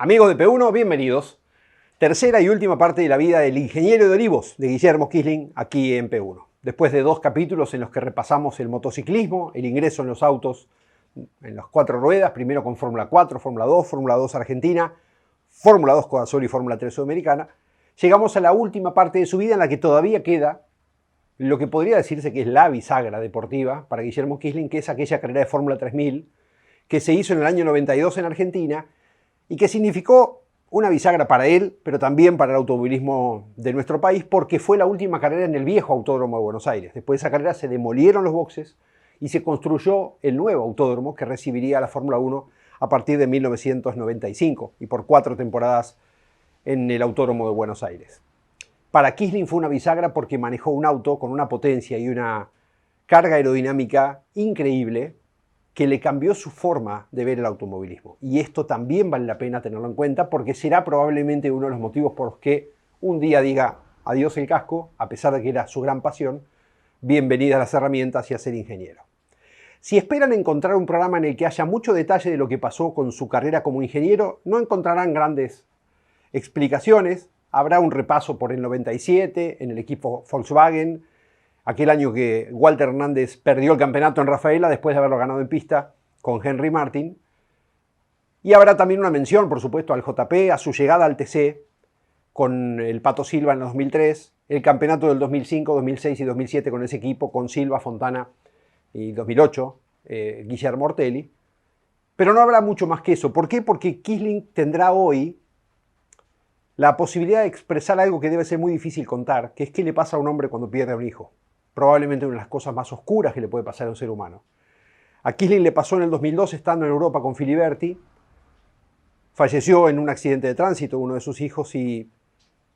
Amigos de P1, bienvenidos. Tercera y última parte de la vida del ingeniero de Olivos, de Guillermo Quisling, aquí en P1. Después de 2 capítulos en los que repasamos el motociclismo, el ingreso en los autos en las 4 ruedas, primero con Fórmula 4, Fórmula 2 Argentina, Fórmula 2 Codazol y Fórmula 3 Sudamericana, llegamos a la última parte de su vida en la que todavía queda lo que podría decirse que es la bisagra deportiva para Guillermo Quisling, que es aquella carrera de Fórmula 3000 que se hizo en el año 92 en Argentina y que significó una bisagra para él, pero también para el automovilismo de nuestro país, porque fue la última carrera en el viejo Autódromo de Buenos Aires. Después de esa carrera se demolieron los boxes y se construyó el nuevo autódromo que recibiría la Fórmula 1 a partir de 1995 y por 4 temporadas en el Autódromo de Buenos Aires. Para Quisling fue una bisagra porque manejó un auto con una potencia y una carga aerodinámica increíble que le cambió su forma de ver el automovilismo. Y esto también vale la pena tenerlo en cuenta porque será probablemente uno de los motivos por los que un día diga adiós el casco, a pesar de que era su gran pasión, bienvenidas las herramientas y a ser ingeniero. Si esperan encontrar un programa en el que haya mucho detalle de lo que pasó con su carrera como ingeniero, no encontrarán grandes explicaciones. Habrá un repaso por el 97 en el equipo Volkswagen, aquel año que Walter Hernández perdió el campeonato en Rafaela después de haberlo ganado en pista con Henry Martin. Y habrá también una mención, por supuesto, al JP, a su llegada al TC con el Pato Silva en el 2003, el campeonato del 2005, 2006 y 2007 con ese equipo, con Silva, Fontana y 2008, Guillermo Ortelli. Pero no habrá mucho más que eso. ¿Por qué? Porque Quisling tendrá hoy la posibilidad de expresar algo que debe ser muy difícil contar, que es qué le pasa a un hombre cuando pierde a un hijo. Probablemente una de las cosas más oscuras que le puede pasar a un ser humano. A Quisling le pasó en el 2002 estando en Europa con Filiberti. Falleció en un accidente de tránsito uno de sus hijos y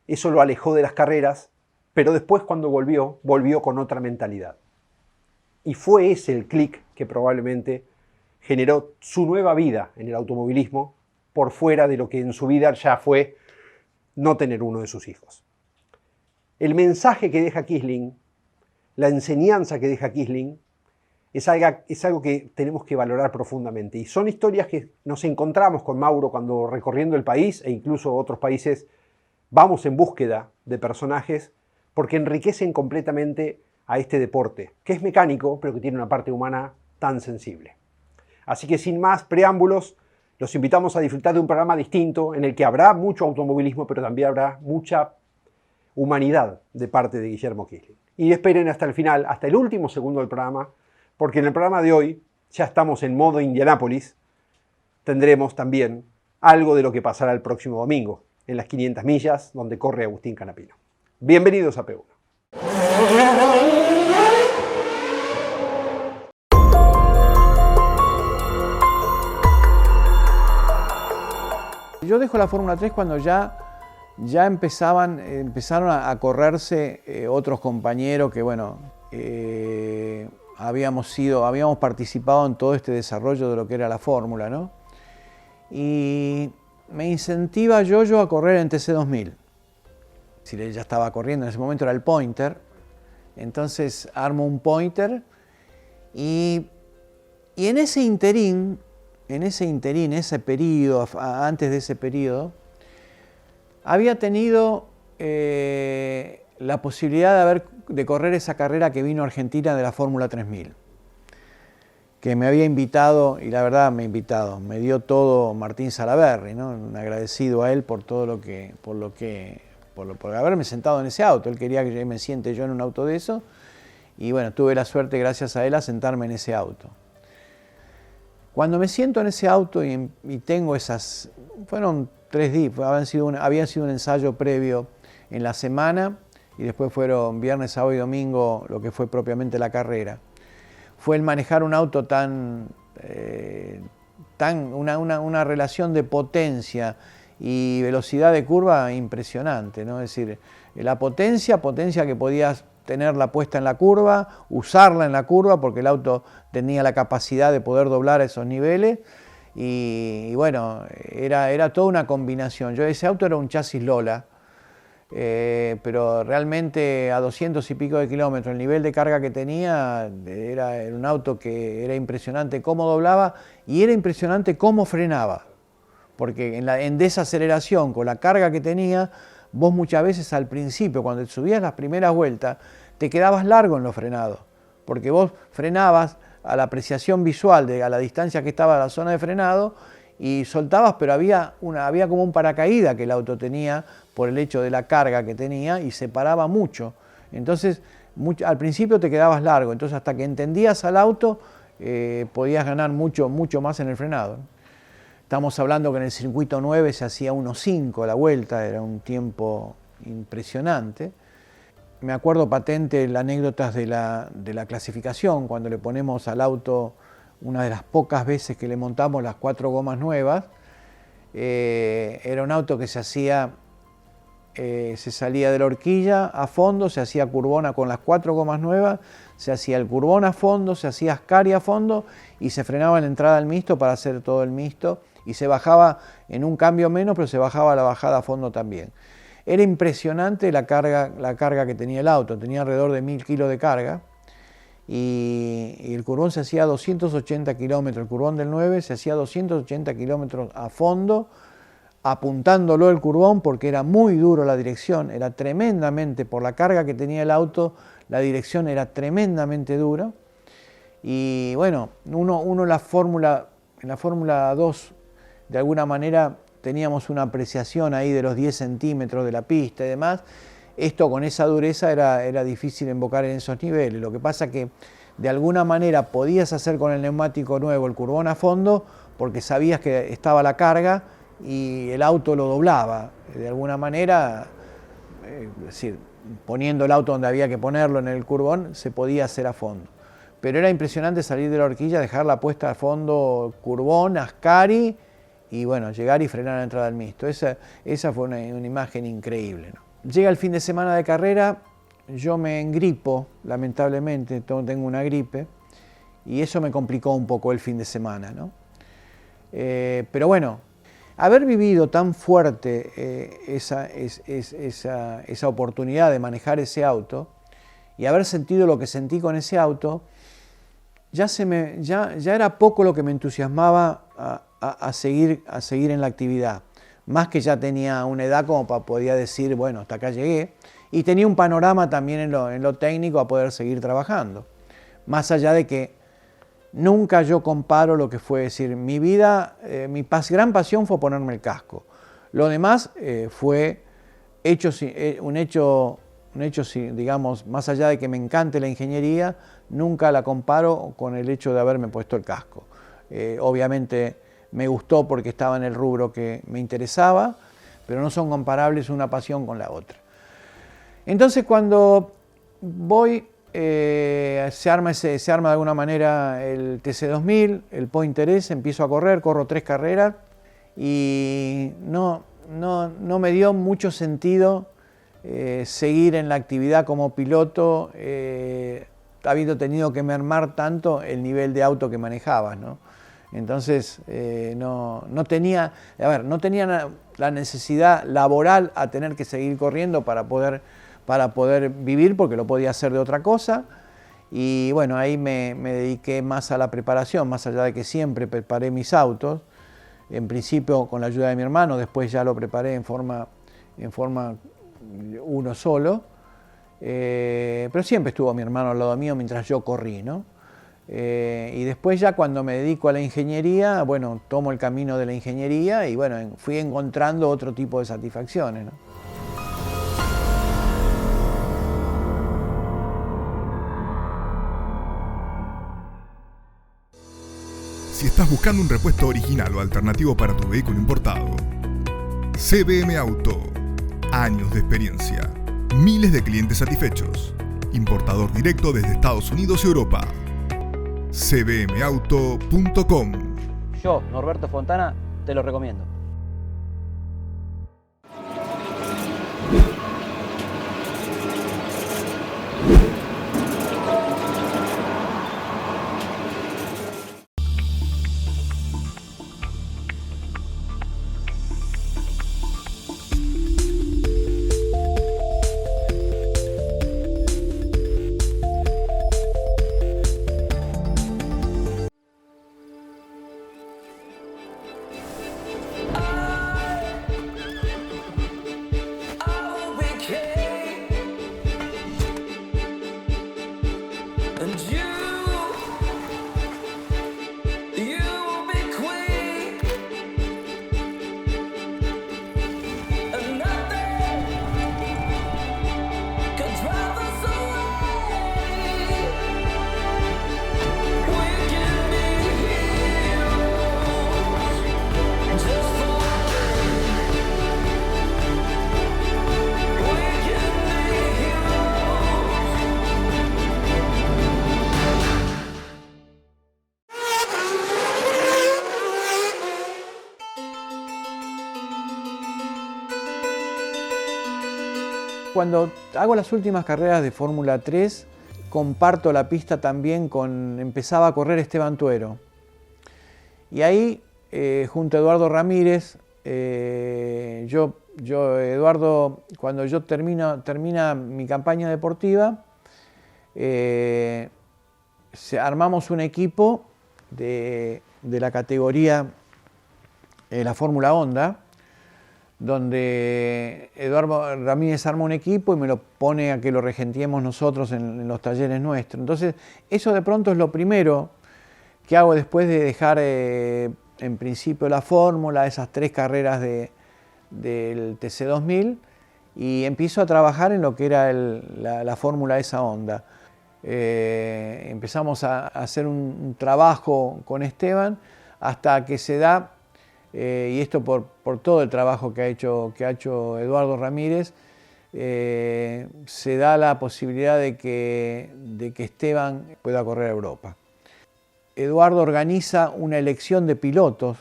eso lo alejó de las carreras, pero después cuando volvió con otra mentalidad. Y fue ese el clic que probablemente generó su nueva vida en el automovilismo por fuera de lo que en su vida ya fue no tener uno de sus hijos. El mensaje que deja Quisling, la enseñanza que deja Quisling, es algo que tenemos que valorar profundamente. Y son historias que nos encontramos con Mauro cuando recorriendo el país e incluso otros países vamos en búsqueda de personajes porque enriquecen completamente a este deporte, que es mecánico, pero que tiene una parte humana tan sensible. Así que sin más preámbulos, los invitamos a disfrutar de un programa distinto en el que habrá mucho automovilismo, pero también habrá mucha humanidad de parte de Guillermo Quisling. Y esperen hasta el final, hasta el último segundo del programa, porque en el programa de hoy ya estamos en modo Indianápolis. Tendremos también algo de lo que pasará el próximo domingo, en las 500 millas, donde corre Agustín Canapino. Bienvenidos a P1. Yo dejo la Fórmula 3 cuando ya empezaron a correrse otros compañeros que, bueno, habíamos participado en todo este desarrollo de lo que era la Fórmula, ¿no? Y me incentiva Yoyo a correr en TC2000. Si él ya estaba corriendo, en ese momento era el Pointer, entonces armo un Pointer y en ese interín, ese periodo, antes de ese periodo, había tenido la posibilidad de correr esa carrera que vino a Argentina de la Fórmula 3000, que me había invitado, y la verdad me dio todo Martín Salaverry, ¿no? Agradecido a él por haberme sentado en ese auto. Él quería que me siente yo en un auto de eso, y bueno, tuve la suerte gracias a él a sentarme en ese auto. Cuando me siento en ese auto y tengo fueron 3 días, había sido un ensayo previo en la semana y después fueron viernes, sábado y domingo lo que fue propiamente la carrera. Fue el manejar un auto una relación de potencia y velocidad de curva impresionante, ¿no? Es decir, la potencia que podías tenerla puesta en la curva, usarla en la curva porque el auto tenía la capacidad de poder doblar a esos niveles y bueno, era toda una combinación. Ese auto era un chasis Lola, pero realmente a 200 y pico de kilómetros, el nivel de carga que tenía era un auto que era impresionante cómo doblaba y era impresionante cómo frenaba. porque en desaceleración, con la carga que tenía, vos muchas veces al principio, cuando te subías las primeras vueltas, te quedabas largo en los frenados, porque vos frenabas a la apreciación visual, a la distancia que estaba la zona de frenado, y soltabas, pero había como un paracaídas que el auto tenía por el hecho de la carga que tenía y se paraba mucho. Entonces, al principio te quedabas largo, entonces hasta que entendías al auto, podías ganar mucho más en el frenado. Estamos hablando que en el circuito 9 se hacía 1.5 la vuelta, era un tiempo impresionante. Me acuerdo patente las anécdotas de la clasificación, cuando le ponemos al auto, una de las pocas veces que le montamos las 4 gomas nuevas, era un auto que se salía de la horquilla a fondo, se hacía curvona con las 4 gomas nuevas, se hacía el curvón a fondo, se hacía Ascari a fondo y se frenaba en la entrada al mixto para hacer todo el mixto y se bajaba en un cambio menos, pero se bajaba la bajada a fondo también. Era impresionante la carga que tenía el auto, tenía alrededor de 1000 kilos de carga y el curvón se hacía a 280 kilómetros, el curvón del 9 se hacía a 280 kilómetros a fondo, apuntándolo el curvón porque era muy duro la dirección, era tremendamente, por la carga que tenía el auto, la dirección era tremendamente dura. Y bueno, uno en la Fórmula 2, de alguna manera teníamos una apreciación ahí de los 10 centímetros de la pista y demás. Esto con esa dureza era difícil invocar en esos niveles. Lo que pasa que de alguna manera podías hacer con el neumático nuevo el curvón a fondo porque sabías que estaba la carga y el auto lo doblaba. De alguna manera, es decir, poniendo el auto donde había que ponerlo en el curvón, se podía hacer a fondo. Pero era impresionante salir de la horquilla, dejarla puesta a fondo, curvón, Ascari, y bueno, llegar y frenar a la entrada del mixto. Esa fue una imagen increíble, ¿no? Llega el fin de semana de carrera, yo me engripo, lamentablemente, tengo una gripe, y eso me complicó un poco el fin de semana, ¿no? Pero bueno, haber vivido tan fuerte esa oportunidad de manejar ese auto y haber sentido lo que sentí con ese auto, ya era poco lo que me entusiasmaba a seguir en la actividad. Más que ya tenía una edad como para poder decir, bueno, hasta acá llegué. Y tenía un panorama también en lo técnico a poder seguir trabajando. Más allá de que nunca yo comparo lo que fue decir, mi vida, gran pasión fue ponerme el casco. Lo demás fue un hecho, digamos, más allá de que me encante la ingeniería, nunca la comparo con el hecho de haberme puesto el casco. Obviamente me gustó porque estaba en el rubro que me interesaba, pero no son comparables una pasión con la otra. Entonces cuando voy, se arma de alguna manera el TC2000, el Pointer S, empiezo a corro 3 carreras y no me dio mucho sentido seguir en la actividad como piloto, habiendo tenido que mermar tanto el nivel de auto que manejabas, ¿no? Entonces no tenía la necesidad laboral a tener que seguir corriendo para poder vivir, porque lo podía hacer de otra cosa. Y bueno, ahí me dediqué más a la preparación, más allá de que siempre preparé mis autos, en principio con la ayuda de mi hermano, después ya lo preparé en forma uno solo, pero siempre estuvo mi hermano al lado mío mientras yo corrí, ¿no? Y después ya cuando me dedico a la ingeniería, bueno, tomo el camino de la ingeniería y bueno, fui encontrando otro tipo de satisfacciones, ¿no? Si estás buscando un repuesto original o alternativo para tu vehículo importado, CBM Auto. Años de experiencia. Miles de clientes satisfechos. Importador directo desde Estados Unidos y Europa. cbmauto.com. Yo, Norberto Fontana, te lo recomiendo. Cuando hago las últimas carreras de Fórmula 3, comparto la pista también empezaba a correr Esteban Tuero. Y ahí, junto a Eduardo Ramírez, Eduardo, cuando yo termina mi campaña deportiva, armamos un equipo de la categoría la Fórmula Honda, donde Eduardo Ramírez arma un equipo y me lo pone a que lo regentiemos nosotros en los talleres nuestros. Entonces, eso de pronto es lo primero que hago después de dejar en principio la fórmula, esas 3 carreras del TC2000, y empiezo a trabajar en lo que era la fórmula esa Honda. Empezamos a hacer un trabajo con Esteban hasta que se da, y esto por todo el trabajo que ha hecho Eduardo Ramírez, se da la posibilidad de que Esteban pueda correr a Europa. Eduardo organiza una elección de pilotos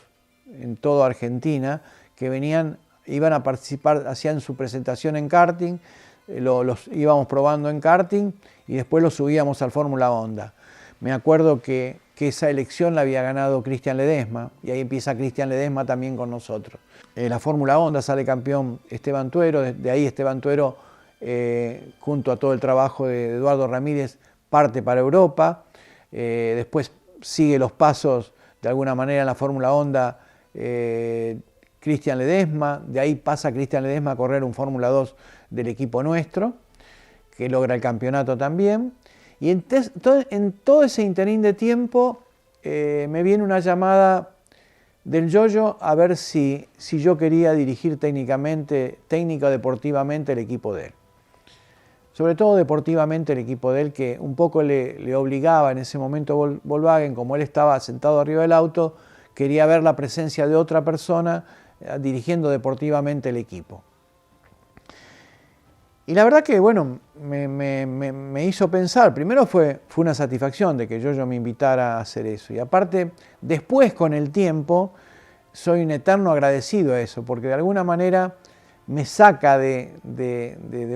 en toda Argentina que iban a participar, hacían su presentación en karting, los íbamos probando en karting y después los subíamos al Fórmula Honda. Me acuerdo que esa elección la había ganado Cristian Ledesma, y ahí empieza Cristian Ledesma también con nosotros. La Fórmula Honda sale campeón Esteban Tuero, de ahí Esteban Tuero, junto a todo el trabajo de Eduardo Ramírez, parte para Europa. Después sigue los pasos de alguna manera en la Fórmula Honda Cristian Ledesma, de ahí pasa Cristian Ledesma a correr un Fórmula 2 del equipo nuestro, que logra el campeonato también. Y en todo ese interín de tiempo me viene una llamada del Yoyo a ver si yo quería dirigir técnico-deportivamente el equipo de él. Sobre todo deportivamente el equipo de él, que un poco le obligaba en ese momento Volkswagen, como él estaba sentado arriba del auto, quería ver la presencia de otra persona dirigiendo deportivamente el equipo. Y la verdad que, bueno, me hizo pensar. Primero fue una satisfacción de que yo me invitara a hacer eso. Y aparte, después con el tiempo, soy un eterno agradecido a eso, porque de alguna manera me saca de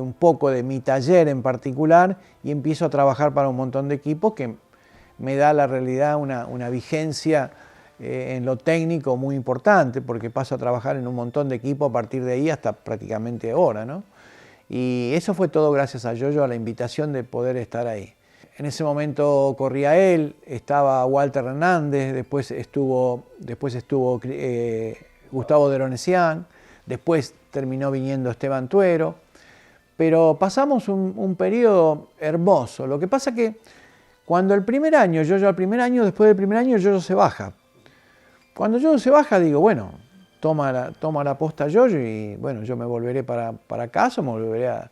un poco de mi taller en particular y empiezo a trabajar para un montón de equipos que me da la realidad una vigencia en lo técnico muy importante, porque paso a trabajar en un montón de equipos a partir de ahí hasta prácticamente ahora, ¿no? Y eso fue todo gracias a Yoyo, a la invitación de poder estar ahí. En ese momento corría él, estaba Walter Hernández, después estuvo Gustavo Deronesian, después terminó viniendo Esteban Tuero, pero pasamos un periodo hermoso. Lo que pasa que cuando después del primer año, Yoyo se baja. Cuando Yoyo se baja, digo, bueno, toma la posta Yoyo y bueno, yo me volveré para casa o me volveré a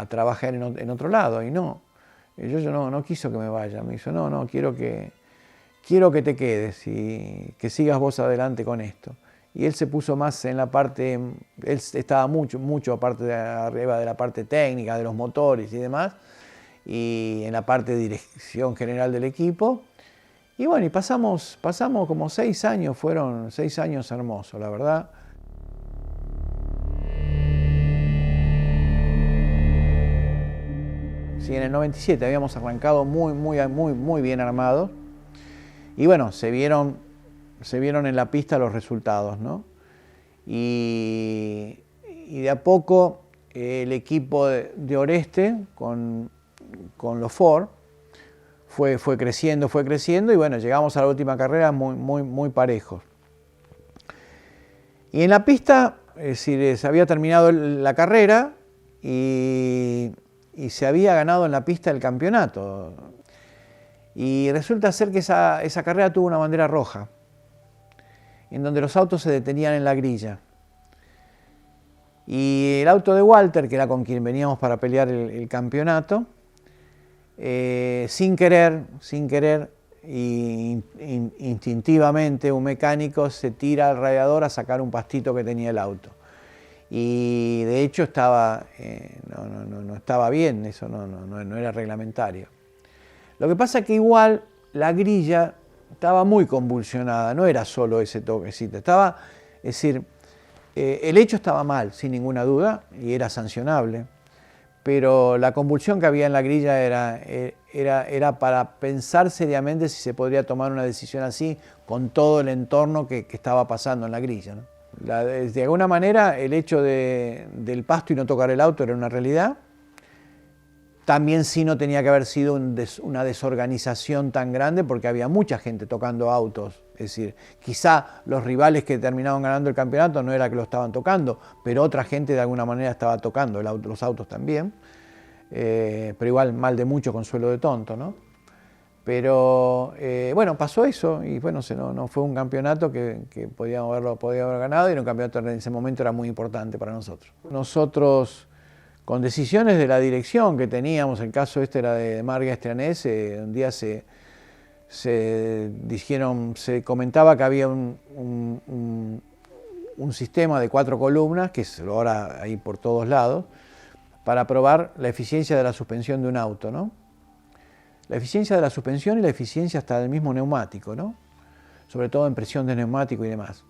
trabajar en otro lado. Y no, Yoyo no quiso que me vaya, me dijo, no, quiero que te quedes y que sigas vos adelante con esto. Y él se puso más en la parte, él estaba mucho aparte arriba de la parte técnica, de los motores y demás, y en la parte de dirección general del equipo. Y bueno, y pasamos como 6 años, fueron 6 años hermosos, la verdad. Sí, en el 97 habíamos arrancado muy bien armados. Y bueno, se vieron en la pista los resultados, ¿no? Y de a poco el equipo de Oreste con los Ford fue creciendo y bueno, llegamos a la última carrera muy parejos. Y en la pista, es decir, se había terminado la carrera y se había ganado en la pista el campeonato. Y resulta ser que esa carrera tuvo una bandera roja, en donde los autos se detenían en la grilla. Y el auto de Walter, que era con quien veníamos para pelear el campeonato, sin querer y instintivamente un mecánico se tira al radiador a sacar un pastito que tenía el auto. Y de hecho no estaba bien, eso no era reglamentario. Lo que pasa es que igual la grilla estaba muy convulsionada, no era solo ese toquecito, es decir, el hecho estaba mal, sin ninguna duda, y era sancionable, pero la convulsión que había en la grilla era para pensar seriamente si se podría tomar una decisión así con todo el entorno que estaba pasando en la grilla, ¿no? De alguna manera el hecho del pasto y no tocar el auto era una realidad. También sí no tenía que haber sido una desorganización tan grande porque había mucha gente tocando autos. Es decir, quizá los rivales que terminaban ganando el campeonato no era que lo estaban tocando, pero otra gente de alguna manera estaba tocando los autos también. Pero igual mal de mucho, consuelo de tonto, ¿no? Pero bueno, pasó eso y bueno, no fue un campeonato que podíamos haber ganado y era un campeonato que en ese momento era muy importante para nosotros. Nosotros, con decisiones de la dirección que teníamos, el caso este era de Marga Estranés, un día se comentaba que había un sistema de 4 columnas, que es ahora ahí por todos lados, para probar la eficiencia de la suspensión de un auto, ¿no? La eficiencia de la suspensión y la eficiencia hasta del mismo neumático, ¿no? Sobre todo en presión de neumático y demás.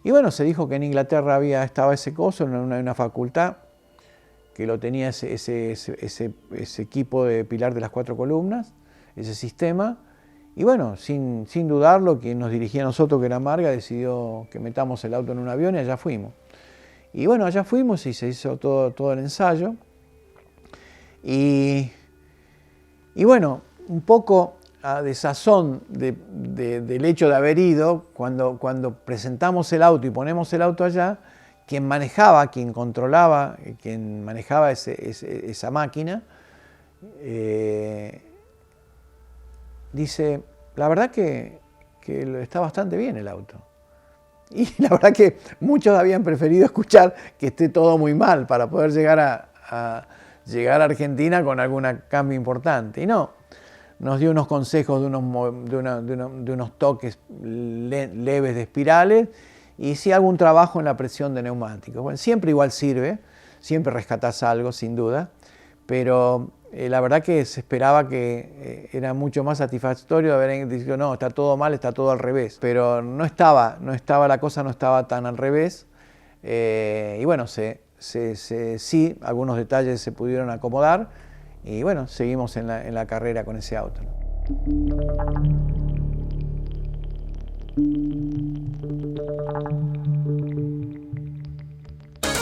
Y bueno, se dijo que en Inglaterra estaba ese coso, en una facultad, que lo tenía ese equipo de pilar de las 4 columnas, ese sistema. Y bueno, sin dudarlo, quien nos dirigía a nosotros, que era Marga, decidió que metamos el auto en un avión y allá fuimos. Y bueno, allá fuimos y se hizo todo el ensayo. Y bueno, un poco a desazón del hecho de haber ido, cuando presentamos el auto y ponemos el auto allá, quien controlaba, quien manejaba esa máquina, dice, la verdad que está bastante bien el auto. Y la verdad que muchos habían preferido escuchar que esté todo muy mal para poder llegar a Argentina con algún cambio importante. Y no, nos dio unos consejos de unos toques leves de espirales y sí algún trabajo en la presión de neumáticos. Bueno, siempre igual sirve, siempre rescatás algo, sin duda, pero la verdad que se esperaba que era mucho más satisfactorio haber dicho, no, está todo mal, está todo al revés. Pero la cosa no estaba tan al revés. Y bueno, sí, algunos detalles se pudieron acomodar y bueno, seguimos en la carrera con ese auto.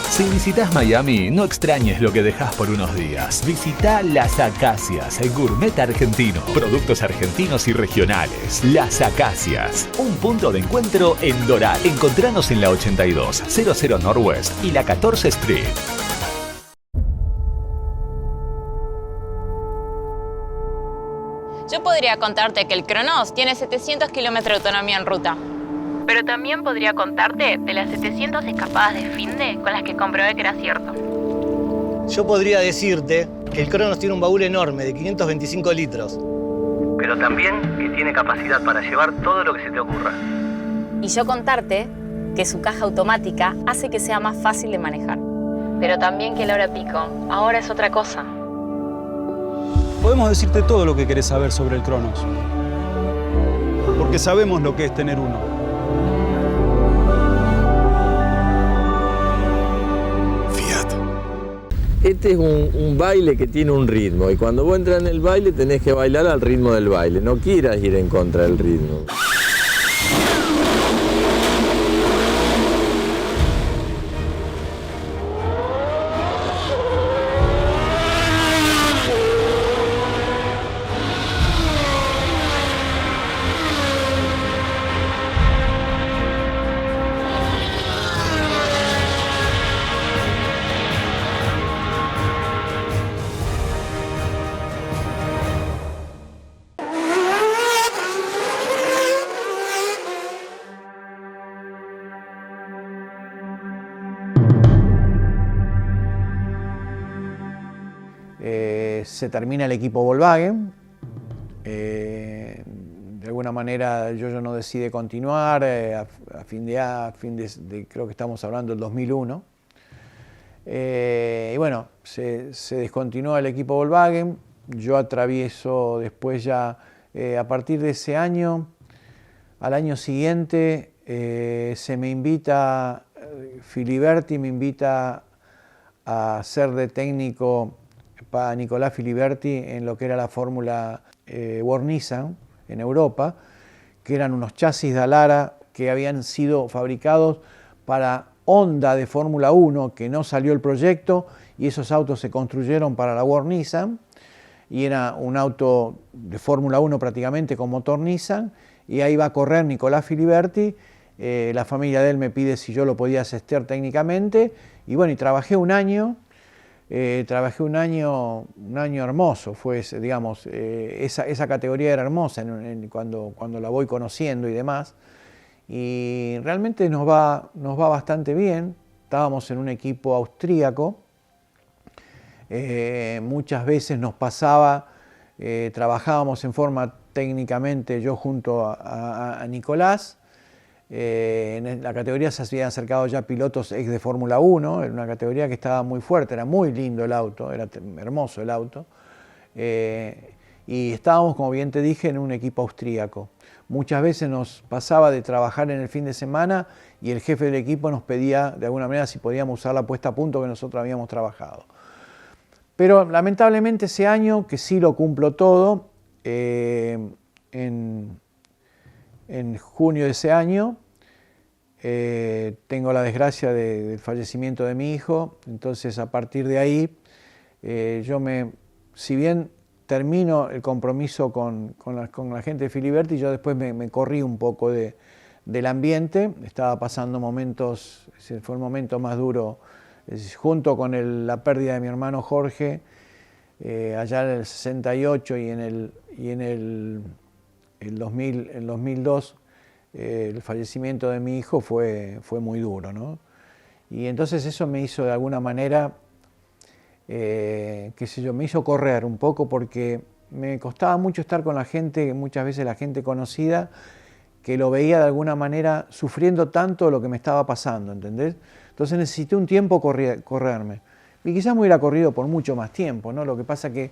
Si visitas Miami, no extrañes lo que dejas por unos días. Visita Las Acacias, el gourmet argentino. Productos argentinos y regionales. Las Acacias, un punto de encuentro en Doral. Encontranos en la 8200 Northwest y la 14 Street. Yo podría contarte que el Cronos tiene 700 kilómetros de autonomía en ruta. Pero también podría contarte de las 700 escapadas de finde con las que comprobé que era cierto. Yo podría decirte que el Cronos tiene un baúl enorme de 525 litros. Pero también que tiene capacidad para llevar todo lo que se te ocurra. Y yo contarte que su caja automática hace que sea más fácil de manejar. Pero también que la hora pico ahora es otra cosa. Podemos decirte todo lo que querés saber sobre el Cronos. Porque sabemos lo que es tener uno. Este es un baile que tiene un ritmo y cuando vos entras en el baile tenés que bailar al ritmo del baile, no quieras ir en contra del ritmo. Se termina el equipo Volkswagen, de alguna manera yo no decide continuar a fin de creo que estamos hablando del 2001. Y bueno, se descontinúa el equipo Volkswagen, yo atravieso después ya, a partir de ese año, al año siguiente, se me invita, Filiberti me invita a ser de técnico para Nicolás Filiberti en lo que era la fórmula World-Nissan en Europa, que eran unos chasis de Alara que habían sido fabricados para Honda de Fórmula 1, que no salió el proyecto, y esos autos se construyeron para la World-Nissan, y era un auto de Fórmula 1 prácticamente con motor Nissan, y ahí va a correr Nicolás Filiberti. La familia de él me pide si yo lo podía asistir técnicamente, y bueno, y trabajé un año hermoso, fue, digamos, esa categoría era hermosa cuando la voy conociendo y demás, y realmente nos va bastante bien. Estábamos en un equipo austríaco, muchas veces nos pasaba, trabajábamos en forma técnicamente yo junto a Nicolás. En la categoría se habían acercado ya pilotos ex de Fórmula 1, era una categoría que estaba muy fuerte, era muy lindo el auto, era hermoso el auto. Y estábamos, como bien te dije, en un equipo austríaco. Muchas veces nos pasaba de trabajar en el fin de semana y el jefe del equipo nos pedía de alguna manera si podíamos usar la puesta a punto que nosotros habíamos trabajado. Pero lamentablemente ese año, que sí lo cumplo todo, en junio de ese año tengo la desgracia del fallecimiento de mi hijo. Entonces, a partir de ahí, si bien termino el compromiso con la gente de Filiberti, yo después me corrí un poco del ambiente. Estaba pasando momentos, fue el momento más duro, junto con la pérdida de mi hermano Jorge, allá en el 68 y en el 2002, el fallecimiento de mi hijo fue muy duro, ¿no? Y entonces eso me hizo de alguna manera, me hizo correr un poco, porque me costaba mucho estar con la gente, muchas veces la gente conocida, que lo veía de alguna manera sufriendo tanto lo que me estaba pasando, ¿entendés? Entonces necesité un tiempo correrme. Y quizás me hubiera corrido por mucho más tiempo, ¿no? Lo que pasa que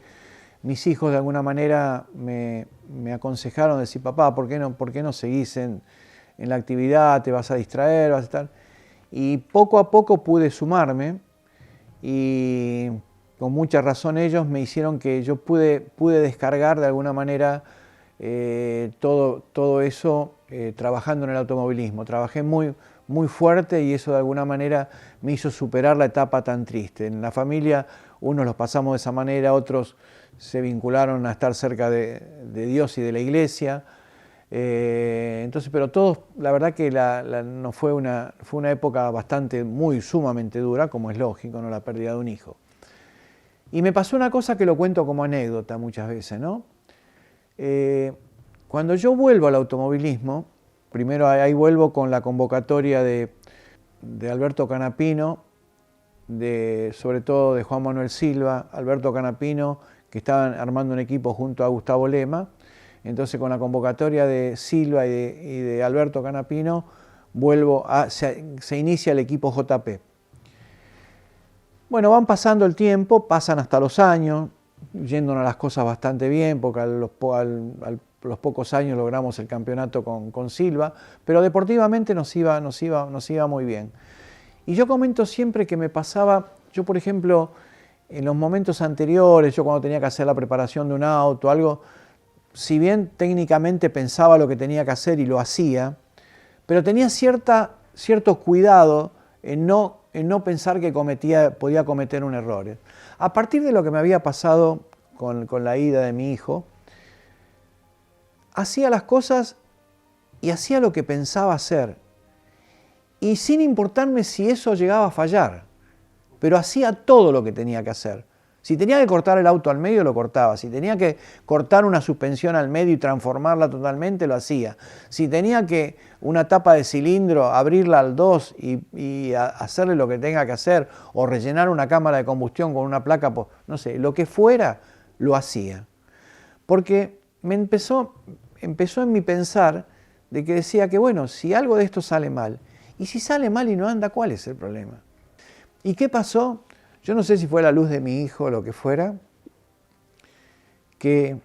mis hijos de alguna manera me aconsejaron decir, papá, ¿por qué no seguís en la actividad? Te vas a distraer, vas a estar... Y poco a poco pude sumarme, y con mucha razón ellos me hicieron que yo pude descargar de alguna manera todo eso trabajando en el automovilismo. Trabajé muy fuerte, y eso de alguna manera me hizo superar la etapa tan triste. En la familia unos los pasamos de esa manera, otros se vincularon a estar cerca de Dios y de la iglesia. Entonces, pero todos, la verdad que no fue una época sumamente dura, como es lógico, ¿no? La pérdida de un hijo. Y me pasó una cosa que lo cuento como anécdota muchas veces, ¿no? Cuando yo vuelvo al automovilismo, primero ahí vuelvo con la convocatoria de Alberto Canapino, sobre todo de Juan Manuel Silva, Alberto Canapino, que estaban armando un equipo junto a Gustavo Lema. Entonces, con la convocatoria de Silva y de Alberto Canapino, se inicia el equipo JP. Bueno, van pasando el tiempo, pasan hasta los años, yéndonos las cosas bastante bien, porque a los pocos años logramos el campeonato con Silva, pero deportivamente nos iba muy bien. Y yo comento siempre que me pasaba, yo por ejemplo, en los momentos anteriores, yo cuando tenía que hacer la preparación de un auto, algo, si bien técnicamente pensaba lo que tenía que hacer y lo hacía, pero tenía cierto cuidado en no pensar que podía cometer un error. A partir de lo que me había pasado con la ida de mi hijo, hacía las cosas y hacía lo que pensaba hacer. Y sin importarme si eso llegaba a fallar, pero hacía todo lo que tenía que hacer. Si tenía que cortar el auto al medio, lo cortaba. Si tenía que cortar una suspensión al medio y transformarla totalmente, lo hacía. Si tenía que una tapa de cilindro, abrirla al 2 y hacerle lo que tenga que hacer, o rellenar una cámara de combustión con una placa, no sé, lo que fuera, lo hacía. Porque me empezó en mi pensar de que decía que, bueno, si algo de esto sale mal, y si sale mal y no anda, ¿cuál es el problema? ¿Y qué pasó? Yo no sé si fue la luz de mi hijo o lo que fuera, que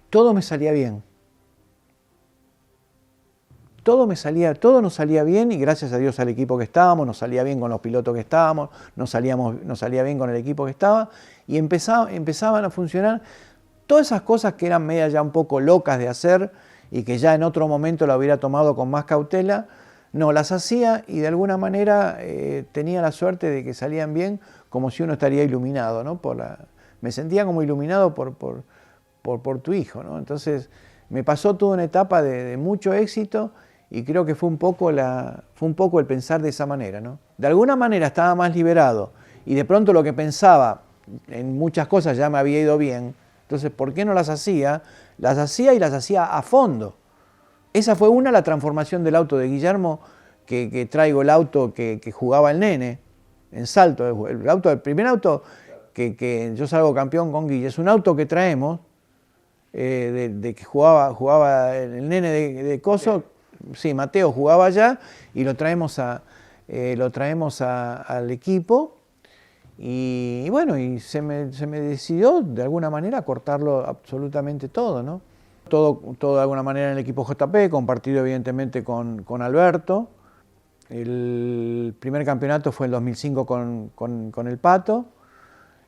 todo me salía bien. todo nos salía bien, y gracias a Dios al equipo que estábamos, nos salía bien con los pilotos que estábamos, nos salía bien con el equipo que estaba, y empezaban a funcionar todas esas cosas que eran media ya un poco locas de hacer y que ya en otro momento la hubiera tomado con más cautela. No, las hacía y de alguna manera tenía la suerte de que salían bien, como si uno estaría iluminado, ¿no? Me sentía como iluminado por tu hijo, ¿no? Entonces me pasó toda una etapa de mucho éxito, y creo que fue un poco el pensar de esa manera, ¿no? De alguna manera estaba más liberado, y de pronto lo que pensaba en muchas cosas ya me había ido bien. Entonces, ¿por qué no las hacía? Las hacía, y las hacía a fondo. Esa fue la transformación del auto de Guillermo, que traigo el auto que jugaba el nene en Salto, el primer auto que yo salgo campeón con Guille. Es un auto que traemos, de que jugaba el nene de Coso, sí, Mateo jugaba allá, y lo traemos al equipo, y bueno, y se me decidió de alguna manera cortarlo absolutamente todo, ¿no? Todo de alguna manera en el equipo JP, compartido evidentemente con Alberto. El primer campeonato fue el 2005 con el Pato,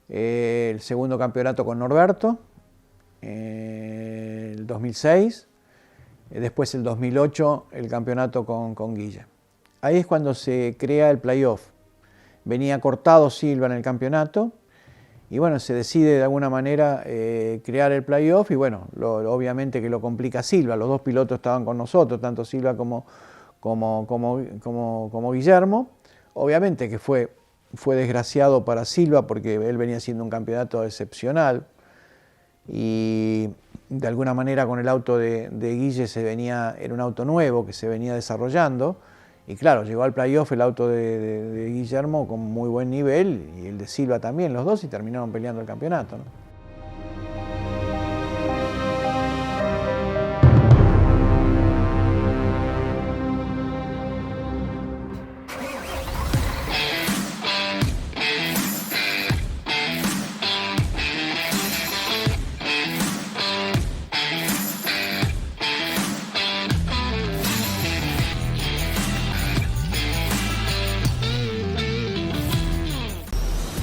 el segundo campeonato con Norberto, el 2006, después el 2008 el campeonato con Guille. Ahí es cuando se crea el playoff. Venía cortado Silva en el campeonato, y bueno, se decide de alguna manera crear el playoff, y bueno, obviamente que lo complica Silva. Los dos pilotos estaban con nosotros, tanto Silva como Guillermo. Obviamente que fue desgraciado para Silva, porque él venía haciendo un campeonato excepcional, y de alguna manera con el auto de Guille era un auto nuevo que se venía desarrollando, y claro, llegó al playoff el auto de Guillermo con muy buen nivel, y el de Silva también, los dos, y terminaron peleando el campeonato, ¿no?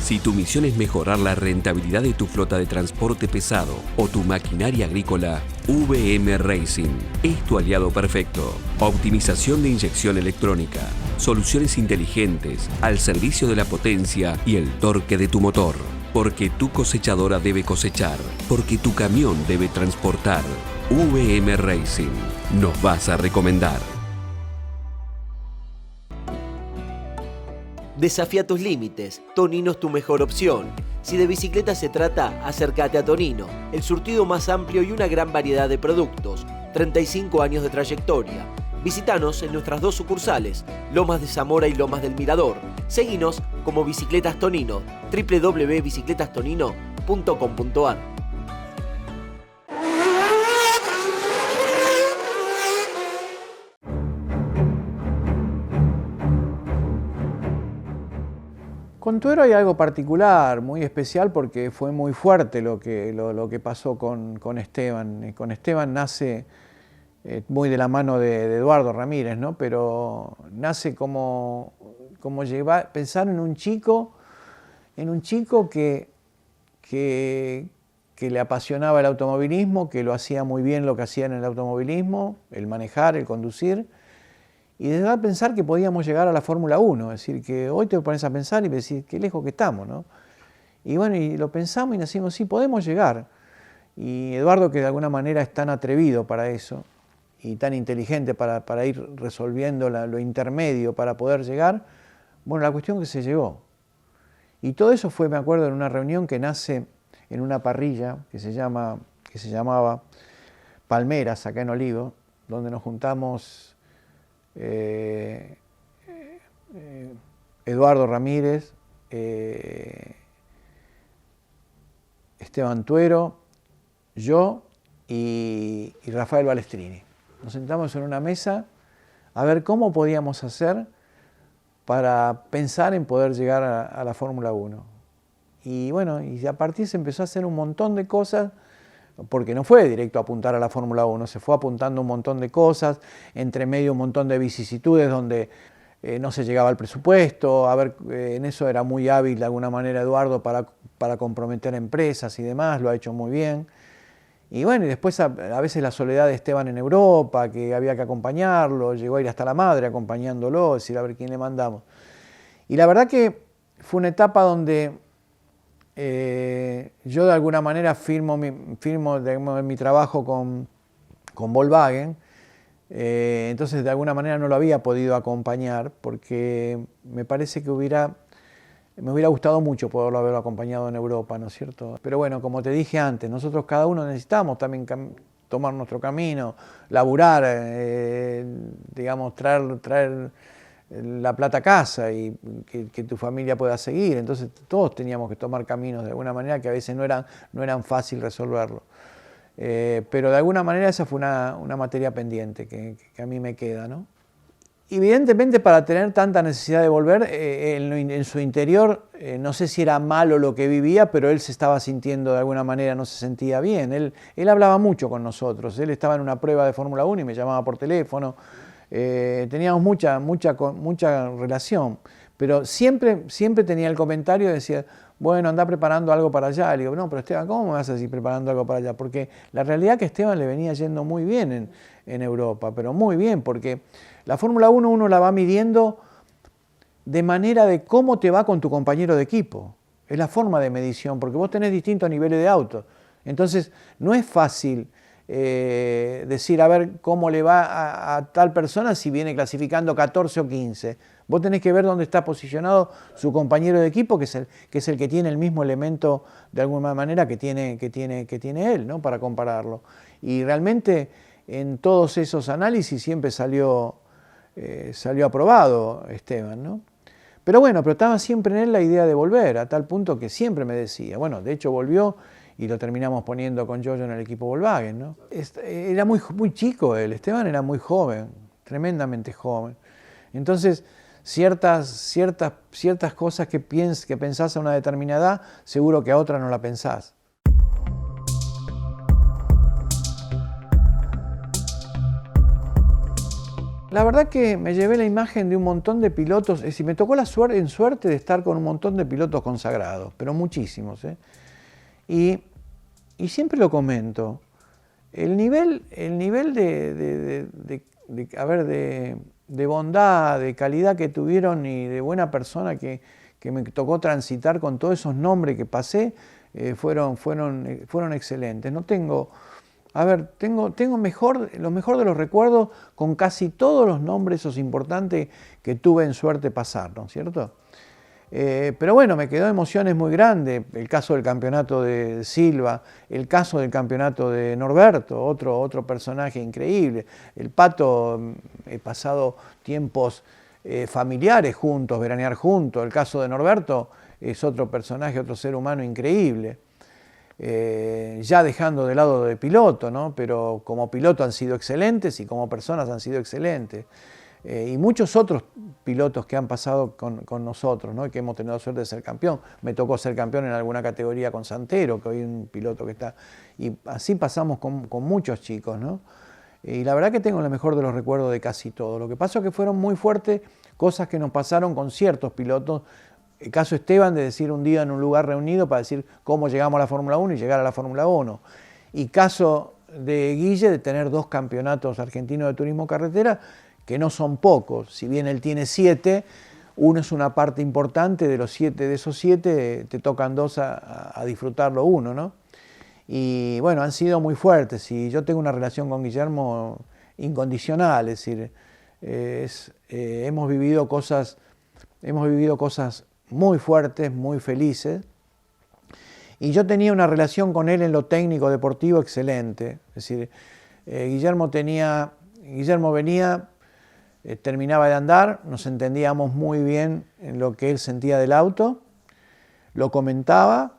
Si tu misión es mejorar la rentabilidad de tu flota de transporte pesado o tu maquinaria agrícola, VM Racing es tu aliado perfecto. Optimización de inyección electrónica, soluciones inteligentes al servicio de la potencia y el torque de tu motor. Porque tu cosechadora debe cosechar, porque tu camión debe transportar. VM Racing, nos vas a recomendar. Desafía tus límites. Tonino es tu mejor opción. Si de bicicleta se trata, acércate a Tonino, el surtido más amplio y una gran variedad de productos. 35 años de trayectoria. Visítanos en nuestras dos sucursales, Lomas de Zamora y Lomas del Mirador. Seguinos como Bicicletas Tonino, www.bicicletastonino.com.ar. Con Tuero hay algo particular, muy especial, porque fue muy fuerte lo que pasó con Esteban. Con Esteban nace muy de la mano de Eduardo Ramírez, ¿no? Pero nace como pensar en un chico que le apasionaba el automovilismo, que lo hacía muy bien lo que hacía en el automovilismo, el manejar, el conducir. Y de verdad pensar que podíamos llegar a la Fórmula 1, es decir, que hoy te pones a pensar y decís, qué lejos que estamos, ¿no? Y bueno, y lo pensamos y decimos, sí, podemos llegar. Y Eduardo, que de alguna manera es tan atrevido para eso, y tan inteligente para ir resolviendo lo intermedio para poder llegar, bueno, la cuestión que se llegó. Y todo eso fue, me acuerdo, en una reunión que nace en una parrilla que se llamaba Palmeras, acá en Olivo, donde nos juntamos Eduardo Ramírez, Esteban Tuero, yo y Rafael Balestrini. Nos sentamos en una mesa a ver cómo podíamos hacer para pensar en poder llegar a la Fórmula 1. Y bueno, y a partir se empezó a hacer un montón de cosas porque no fue directo a apuntar a la Fórmula 1, se fue apuntando un montón de cosas, entre medio un montón de vicisitudes donde no se llegaba al presupuesto, en eso era muy hábil de alguna manera Eduardo para comprometer empresas y demás, lo ha hecho muy bien. Y bueno, y después a veces la soledad de Esteban en Europa, que había que acompañarlo, llegó a ir hasta la madre acompañándolo, decir a ver quién le mandamos. Y la verdad que fue una etapa donde yo de alguna manera firmo mi trabajo con Volkswagen, entonces de alguna manera no lo había podido acompañar porque me parece que me hubiera gustado mucho poderlo haberlo acompañado en Europa, ¿no es cierto? Pero bueno, como te dije antes, nosotros cada uno necesitamos también tomar nuestro camino, laburar, digamos, traer la plata a casa y que tu familia pueda seguir. Entonces todos teníamos que tomar caminos de alguna manera que a veces no eran fácil resolverlo. Pero de alguna manera esa fue una materia pendiente que a mí me queda, ¿no? Evidentemente para tener tanta necesidad de volver, en su interior, no sé si era malo lo que vivía, pero él se estaba sintiendo de alguna manera, no se sentía bien. Él hablaba mucho con nosotros, él estaba en una prueba de Fórmula 1 y me llamaba por teléfono, teníamos mucha relación, pero siempre tenía el comentario de decir, bueno, anda preparando algo para allá. Le digo, no, pero Esteban, ¿cómo me vas a decir preparando algo para allá? Porque la realidad es que a Esteban le venía yendo muy bien en Europa, pero muy bien, porque la Fórmula 1 uno la va midiendo de manera de cómo te va con tu compañero de equipo. Es la forma de medición, porque vos tenés distintos niveles de auto. Entonces, no es fácil decir, a ver cómo le va a tal persona si viene clasificando 14 o 15. Vos tenés que ver dónde está posicionado su compañero de equipo, que es el que tiene el mismo elemento de alguna manera que tiene él, ¿no? Para compararlo. Y realmente en todos esos análisis siempre salió aprobado Esteban, ¿no? Pero bueno, pero estaba siempre en él la idea de volver, a tal punto que siempre me decía, bueno, de hecho volvió y lo terminamos poniendo con Yoyo en el equipo Volkswagen, ¿no? Era muy chico él, Esteban era muy joven, tremendamente joven. Entonces, ciertas cosas que pensás a una determinada edad, seguro que a otra no la pensás. La verdad que me llevé la imagen de un montón de pilotos, es decir, me tocó en suerte de estar con un montón de pilotos consagrados, pero muchísimos, ¿eh? Y siempre lo comento, el nivel de bondad, de calidad que tuvieron y de buena persona que me tocó transitar con todos esos nombres que pasé, fueron excelentes. No tengo, tengo lo mejor de los recuerdos con casi todos los nombres esos importantes que tuve en suerte pasar, ¿no es cierto? Pero bueno, me quedó emociones muy grandes, el caso del campeonato de Silva, el caso del campeonato de Norberto, otro personaje increíble. El Pato, he pasado tiempos familiares juntos, veranear juntos. El caso de Norberto es otro personaje, otro ser humano increíble. Ya dejando de lado de piloto, ¿no? Pero como piloto han sido excelentes y como personas han sido excelentes. Y muchos otros pilotos que han pasado con nosotros, ¿no? Y que hemos tenido suerte de ser campeón. Me tocó ser campeón en alguna categoría con Santero, que hoy es un piloto que está... Y así pasamos con muchos chicos, ¿no? Y la verdad que tengo lo mejor de los recuerdos de casi todo. Lo que pasa es que fueron muy fuertes cosas que nos pasaron con ciertos pilotos. El caso Esteban de decir un día en un lugar reunido para decir cómo llegamos a la Fórmula 1 y llegar a la Fórmula 1. Y caso de Guille de tener 2 campeonatos argentinos de turismo carretera, que no son pocos. Si bien él tiene 7, uno es una parte importante, de esos 7 te tocan 2 a disfrutarlo uno, ¿no? Y bueno, han sido muy fuertes y yo tengo una relación con Guillermo incondicional, es decir, hemos vivido cosas muy fuertes, muy felices, y yo tenía una relación con él en lo técnico deportivo excelente. Es decir, Guillermo venía, terminaba de andar, nos entendíamos muy bien en lo que él sentía del auto, lo comentaba,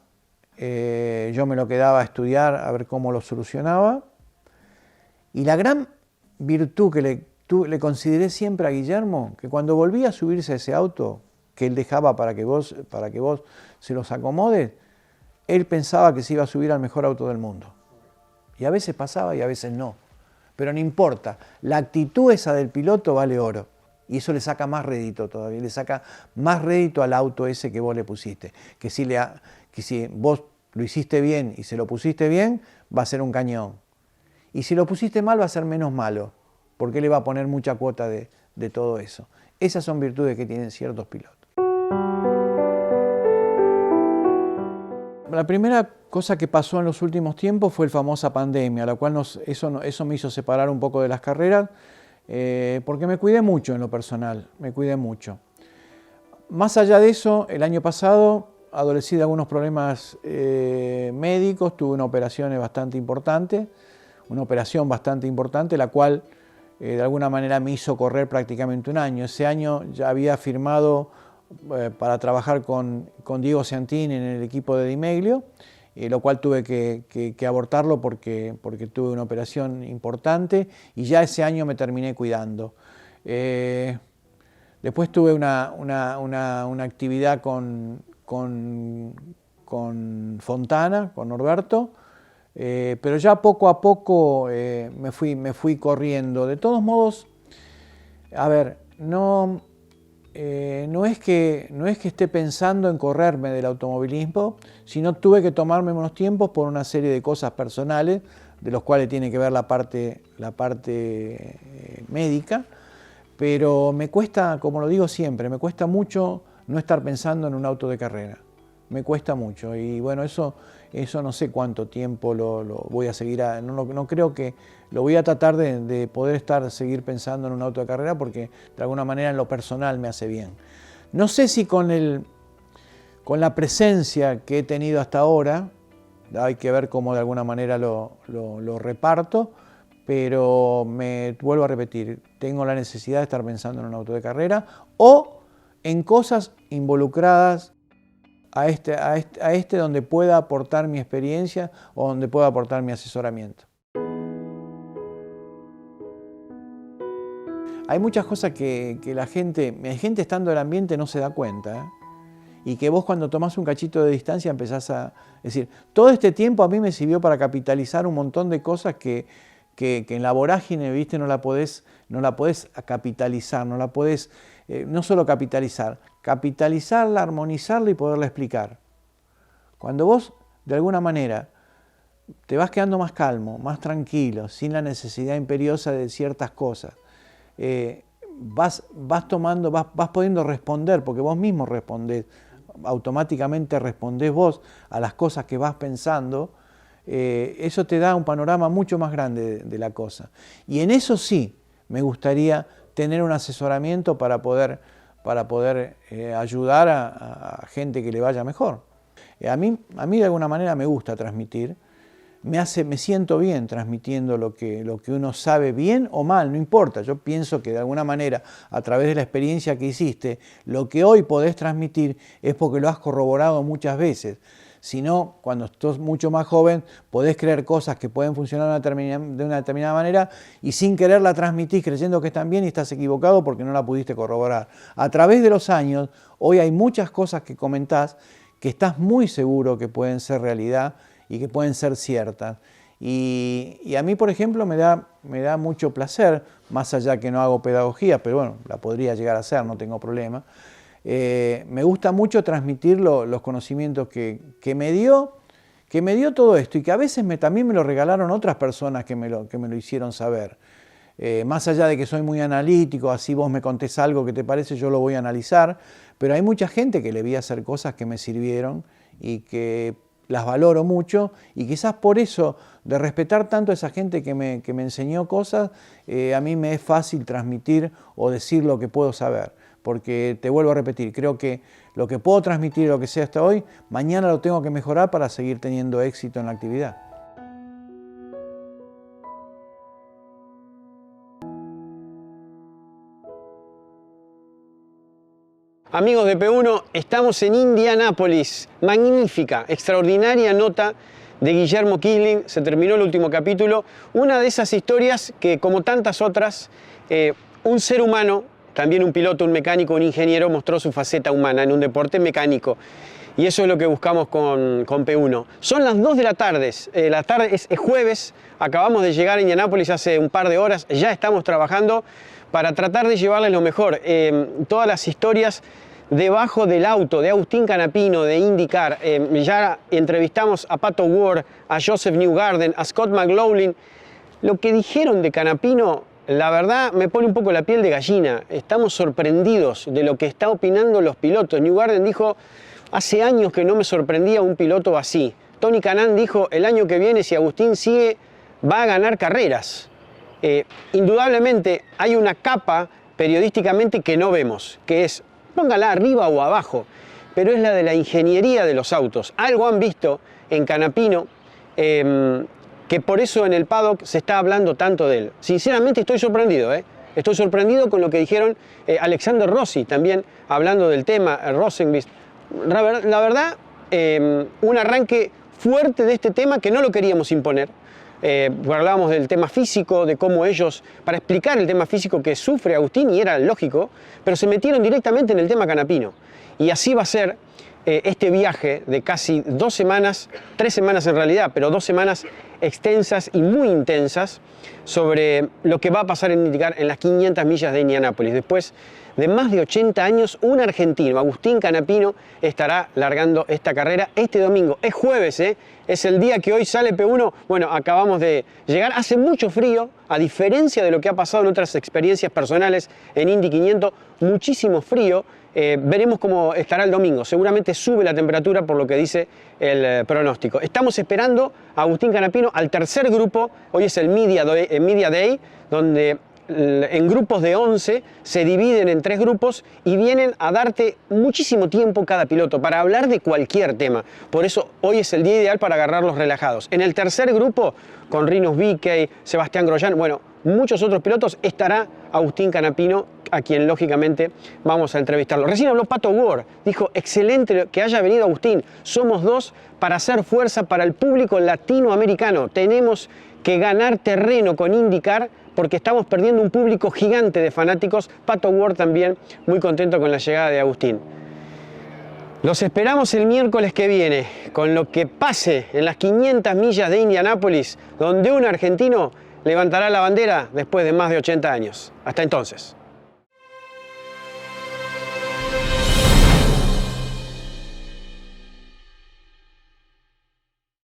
yo me lo quedaba a estudiar a ver cómo lo solucionaba, y la gran virtud que le consideré siempre a Guillermo, que cuando volvía a subirse a ese auto que él dejaba para que vos se los acomodes, él pensaba que se iba a subir al mejor auto del mundo. Y a veces pasaba y a veces no. Pero no importa, la actitud esa del piloto vale oro. Y eso le saca más rédito todavía, le saca más rédito al auto ese que vos le pusiste. Que si vos lo hiciste bien y se lo pusiste bien, va a ser un cañón. Y si lo pusiste mal, va a ser menos malo, porque le va a poner mucha cuota de todo eso. Esas son virtudes que tienen ciertos pilotos. La primera cosa que pasó en los últimos tiempos fue la famosa pandemia, la cual eso me hizo separar un poco de las carreras, porque me cuidé mucho en lo personal, me cuidé mucho. Más allá de eso, el año pasado adolecí de algunos problemas médicos, tuve una operación bastante importante, la cual de alguna manera me hizo correr prácticamente un año. Ese año ya había firmado para trabajar con Diego Ciantini en el equipo de Di Meglio, lo cual tuve que abortarlo porque tuve una operación importante y ya ese año me terminé cuidando. Después tuve una actividad con Fontana, con Norberto, pero ya poco a poco me fui corriendo. De todos modos, a ver, no es que esté pensando en correrme del automovilismo, sino tuve que tomarme unos tiempos por una serie de cosas personales, de los cuales tiene que ver la parte médica, pero me cuesta, como lo digo siempre, me cuesta mucho no estar pensando en un auto de carrera. Me cuesta mucho y bueno, eso no sé cuánto tiempo lo voy a seguir, no creo que lo voy a tratar de poder seguir pensando en un auto de carrera porque de alguna manera en lo personal me hace bien. No sé si con la presencia que he tenido hasta ahora, hay que ver cómo de alguna manera lo reparto, pero me vuelvo a repetir, tengo la necesidad de estar pensando en un auto de carrera o en cosas involucradas a este donde pueda aportar mi experiencia o donde pueda aportar mi asesoramiento. Hay muchas cosas que la gente estando en el ambiente no se da cuenta, y que vos cuando tomás un cachito de distancia empezás a... Es decir, todo este tiempo a mí me sirvió para capitalizar un montón de cosas que en la vorágine, ¿viste? no la podés capitalizar, no la podés, no solo capitalizarla, armonizarla y poderla explicar. Cuando vos, de alguna manera, te vas quedando más calmo, más tranquilo, sin la necesidad imperiosa de ciertas cosas, vas pudiendo responder, porque vos mismo respondés, automáticamente respondés vos a las cosas que vas pensando, eso te da un panorama mucho más grande de la cosa. Y en eso sí, me gustaría tener un asesoramiento para poder ayudar a gente que le vaya mejor. A mí de alguna manera me gusta transmitir, me siento bien transmitiendo lo que uno sabe bien o mal, no importa. Yo pienso que de alguna manera, a través de la experiencia que hiciste, lo que hoy podés transmitir es porque lo has corroborado muchas veces. Si no, cuando estás mucho más joven, podés creer cosas que pueden funcionar de una determinada manera y sin querer la transmitís creyendo que están bien y estás equivocado porque no la pudiste corroborar. A través de los años, hoy hay muchas cosas que comentás que estás muy seguro que pueden ser realidad y que pueden ser ciertas. Y a mí, por ejemplo, me da mucho placer, más allá que no hago pedagogía, pero bueno, la podría llegar a hacer, no tengo problema. Me gusta mucho transmitir los conocimientos que me dio todo esto y que a veces también me lo regalaron otras personas que me lo hicieron saber. Más allá de que soy muy analítico, así vos me contés algo que te parece, yo lo voy a analizar, pero hay mucha gente que le vi hacer cosas que me sirvieron y que las valoro mucho y quizás por eso, de respetar tanto a esa gente que me enseñó cosas, a mí me es fácil transmitir o decir lo que puedo saber. Porque te vuelvo a repetir, creo que lo que puedo transmitir, lo que sé hasta hoy, mañana lo tengo que mejorar para seguir teniendo éxito en la actividad. Amigos de P1, estamos en Indianápolis. Magnífica, extraordinaria nota de Guillermo Quisling. Se terminó el último capítulo. Una de esas historias que, como tantas otras, un ser humano también un piloto, un mecánico, un ingeniero mostró su faceta humana en un deporte mecánico. Y eso es lo que buscamos con P1. Son las 2 de la tarde, es jueves, acabamos de llegar a Indianápolis hace un par de horas, ya estamos trabajando para tratar de llevarles lo mejor. Todas las historias debajo del auto de Agustín Canapino, de IndyCar. Ya entrevistamos a Pato Ward, a Joseph Newgarden, a Scott McLaughlin. Lo que dijeron de Canapino, la verdad, me pone un poco la piel de gallina. Estamos sorprendidos de lo que está opinando los pilotos. Newgarden dijo, hace años que no me sorprendía un piloto así. Tony Kanaan dijo, el año que viene, si Agustín sigue, va a ganar carreras. Indudablemente hay una capa periodísticamente que no vemos, que es, póngala arriba o abajo, pero es la de la ingeniería de los autos. Algo han visto en Canapino, que por eso en el paddock se está hablando tanto de él. Sinceramente estoy sorprendido, Estoy sorprendido con lo que dijeron Alexander Rossi, también hablando del tema, Rosenqvist. La verdad, un arranque fuerte de este tema que no lo queríamos imponer. Hablábamos del tema físico, de cómo ellos, para explicar el tema físico que sufre Agustín, y era lógico, pero se metieron directamente en el tema Canapino. Y así va a ser este viaje de casi 2 semanas, 3 semanas en realidad, pero 2 semanas extensas y muy intensas sobre lo que va a pasar en IndyCar en las 500 millas de Indianápolis. Después de más de 80 años, un argentino, Agustín Canapino, estará largando esta carrera este domingo. Es jueves, es el día que hoy sale P1. Bueno, acabamos de llegar. Hace mucho frío, a diferencia de lo que ha pasado en otras experiencias personales en Indy 500, muchísimo frío. Veremos cómo estará el domingo. Seguramente sube la temperatura por lo que dice el pronóstico. Estamos esperando a Agustín Canapino al tercer grupo. Hoy es el Media Day, donde en grupos de 11 se dividen en 3 grupos y vienen a darte muchísimo tiempo cada piloto para hablar de cualquier tema. Por eso hoy es el día ideal para agarrarlos relajados. En el tercer grupo, con Rinus VeeKay, Sebastián Grosjean, bueno, muchos otros pilotos, estará Agustín Canapino, a quien lógicamente vamos a entrevistarlo. Recién habló Pato Ward, dijo, excelente que haya venido Agustín, somos 2 para hacer fuerza para el público latinoamericano. Tenemos que ganar terreno con IndyCar porque estamos perdiendo un público gigante de fanáticos. Pato Ward también muy contento con la llegada de Agustín. Los esperamos el miércoles que viene con lo que pase en las 500 millas de Indianápolis, donde un argentino levantará la bandera después de más de 80 años. Hasta entonces.